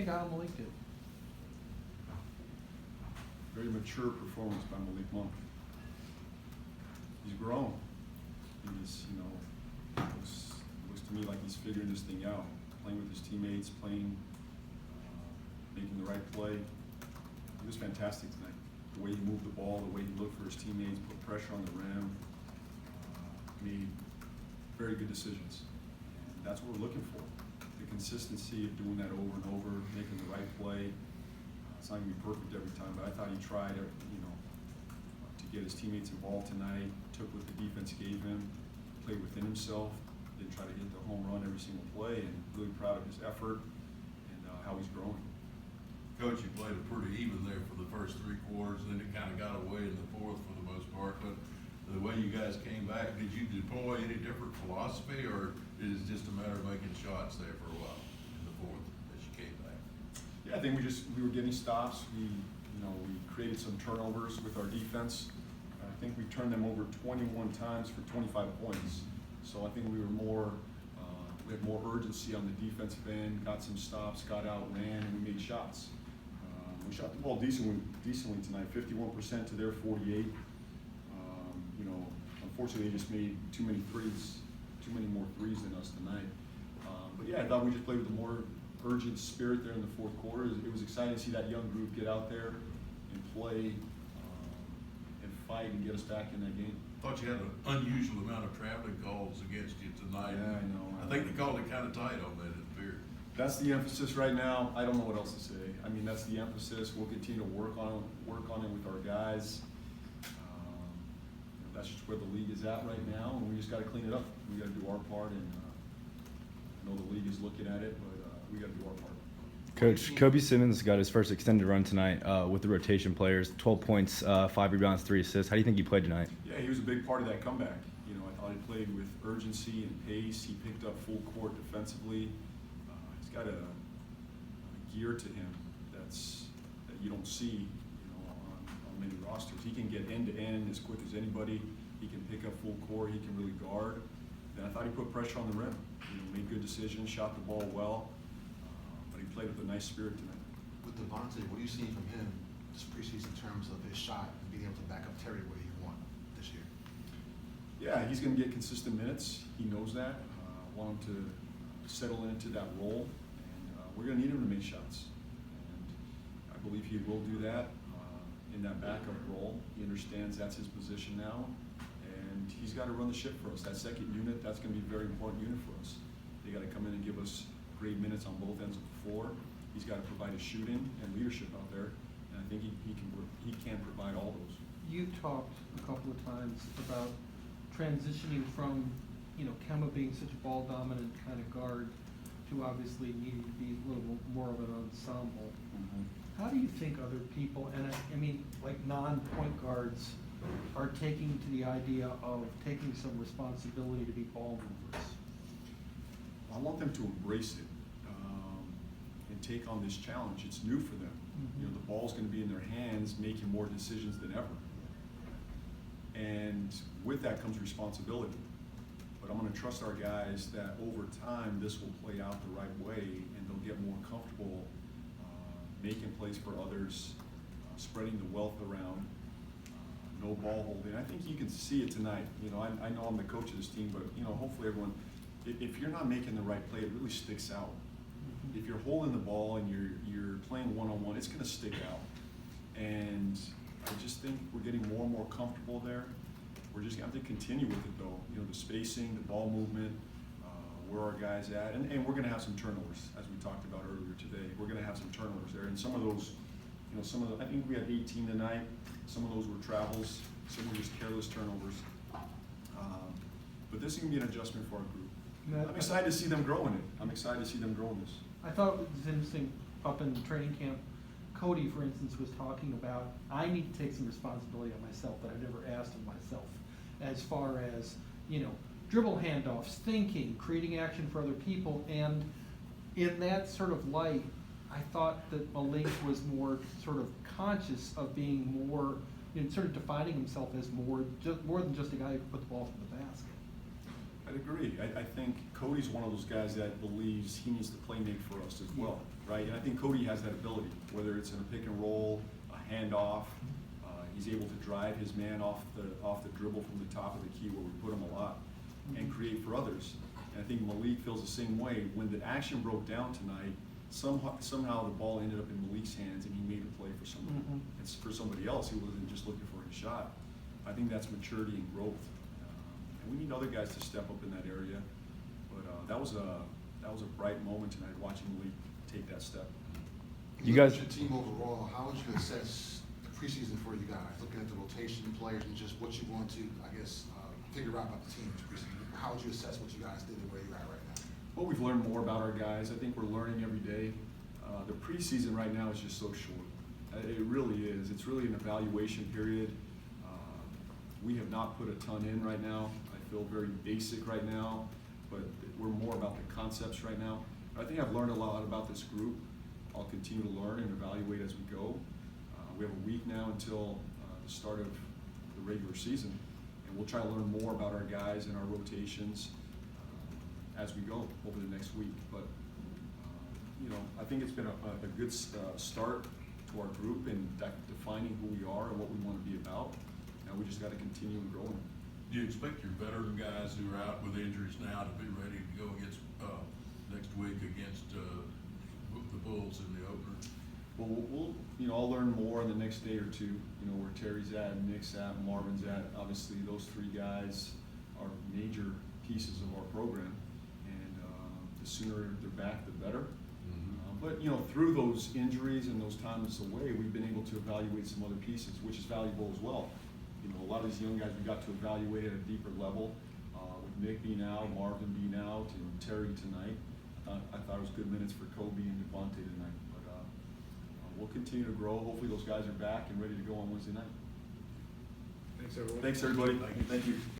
think Malik did? Very mature performance by Malik Monk. He's grown. He's, looks to me like he's figuring this thing out. Playing with his teammates, making the right play. He was fantastic tonight. The way he moved the ball, the way he looked for his teammates, put pressure on the rim, made very good decisions. And that's what we're looking for. The consistency of doing that over and over, making the right play. It's not going to be perfect every time, but I thought he tried, to get his teammates involved tonight, took what the defense gave him, played within himself, didn't try to hit the home run every single play, and really proud of his effort and how he's growing. Coach, you played it pretty even there for the first 3 quarters, and then it kind of got away in the fourth for the most part. But the way you guys came back, did you deploy any different philosophy, or is it just a matter of making shots there for a while in the fourth as you came back? Yeah, I think we were getting stops. We created some turnovers with our defense. I think we turned them over 21 times for 25 points. So I think we had more urgency on the defensive end, got some stops, got out, ran, and we made shots. We shot the ball decently tonight, 51% to their 48. Unfortunately, they just made too many more threes than us tonight. But yeah, I thought we just played with a more urgent spirit there in the fourth quarter. It was exciting to see that young group get out there and play and fight and get us back in that game. I thought you had an unusual amount of traveling calls against you tonight. Yeah, I know. I think they called it kind of tight on that, it appeared. That's the emphasis right now. I don't know what else to say. I mean, that's the emphasis. We'll continue to work on it with our guys. That's just where the league is at right now, and we just got to clean it up. We got to do our part, and I know the league is looking at it, but we got to do our part. Coach, Kobe Simmons got his first extended run tonight with the rotation players. 12 points, 5 rebounds, 3 assists. How do you think he played tonight? Yeah, he was a big part of that comeback. I thought he played with urgency and pace. He picked up full court defensively. He's got a gear to him that you don't see, on many rosters. He can get end to end as quick as anybody. He can pick up full court. He can really guard. And I thought he put pressure on the rim. Made good decisions, shot the ball well. But he played with a nice spirit tonight. With Devontae, what are you seeing from him this preseason in terms of his shot and being able to back up Terry where you want this year? Yeah, he's going to get consistent minutes. He knows that. Want him to settle into that role, and we're going to need him to make shots. And I believe he will do that in that backup role. He understands that's his position now, and he's got to run the ship for us. That second unit, that's going to be a very important unit for us. They got to come in and give us great minutes on both ends of the floor. He's got to provide a shooting and leadership out there, and I think he can provide all those. You talked a couple of times about transitioning from, Kemba being such a ball-dominant kind of guard to obviously needing to be a little more of an ensemble. Mm-hmm. How do you think other people, and I mean, like non-point guards, are taking to the idea of taking some responsibility to be ball movers? I want them to embrace it and take on this challenge. It's new for them. Mm-hmm. The ball's going to be in their hands, making more decisions than ever. And with that comes responsibility. But I'm going to trust our guys that over time this will play out the right way, and they'll get more comfortable making plays for others, spreading the wealth around, no ball holding. I think you can see it tonight. I know I'm the coach of this team, but hopefully everyone, if you're not making the right play, it really sticks out. Mm-hmm. If you're holding the ball and you're playing one-on-one, it's going to stick out. And I just think we're getting more and more comfortable there. We're just going to have to continue with it, though. The spacing, the ball movement, where our guys at, and we're going to have some turnovers, as we talked about earlier today. We're going to have some turnovers there, and some of those, I think we had 18 tonight. Some of those were travels, some were just careless turnovers. But this is going to be an adjustment for our group. I'm excited to see them grow in it. I'm excited to see them grow in this. I thought it was interesting up in training camp. Cody, for instance, was talking about, I need to take some responsibility on myself that I've never asked of myself, as far as, dribble handoffs, thinking, creating action for other people. And in that sort of light, I thought that Malik was more sort of conscious of being more, sort of defining himself as more than just a guy who put the ball in the basket. I'd agree. I think Cody's one of those guys that believes he needs to play make for us as well, right? And I think Cody has that ability, whether it's in a pick and roll, a handoff. He's able to drive his man off the dribble from the top of the key where we put him a lot and create for others. And I think Malik feels the same way. When the action broke down tonight, somehow the ball ended up in Malik's hands and he made a play for somebody. It's for somebody else. He wasn't just looking for a shot. I think that's maturity and growth. And we need other guys to step up in that area. But that was a bright moment tonight, watching Malik take that step. You guys, your team overall, how would you assess the preseason for you guys? Looking at the rotation players and just what you want to, I guess, figure out about the team this preseason. How would you assess what you guys did and where you're at right now? Well, we've learned more about our guys. I think we're learning every day. The preseason right now is just so short. It really is. It's really an evaluation period. We have not put a ton in right now. I feel very basic right now, but we're more about the concepts right now. I think I've learned a lot about this group. I'll continue to learn and evaluate as we go. We have a week now until the start of the regular season, and we'll try to learn more about our guys and our rotations as we go over the next week. But I think it's been a good start to our group in defining who we are and what we want to be about. Now we just got to continue and growing. Do you expect your veteran guys who are out with injuries now to be ready to go against next week against the Bulls in the opener? Well, I'll learn more in the next day or two. Where Terry's at, Nick's at, Marvin's at. Obviously, those three guys are major pieces of our program, and the sooner they're back, the better. But through those injuries and those times away, we've been able to evaluate some other pieces, which is valuable as well. A lot of these young guys we got to evaluate at a deeper level. With Nick being out, Marvin being out, and Terry tonight, I thought it was good minutes for Kobe and Devontae tonight. But we'll continue to grow. Hopefully those guys are back and ready to go on Wednesday night. Thanks, everyone. Thanks, everybody. Thank you.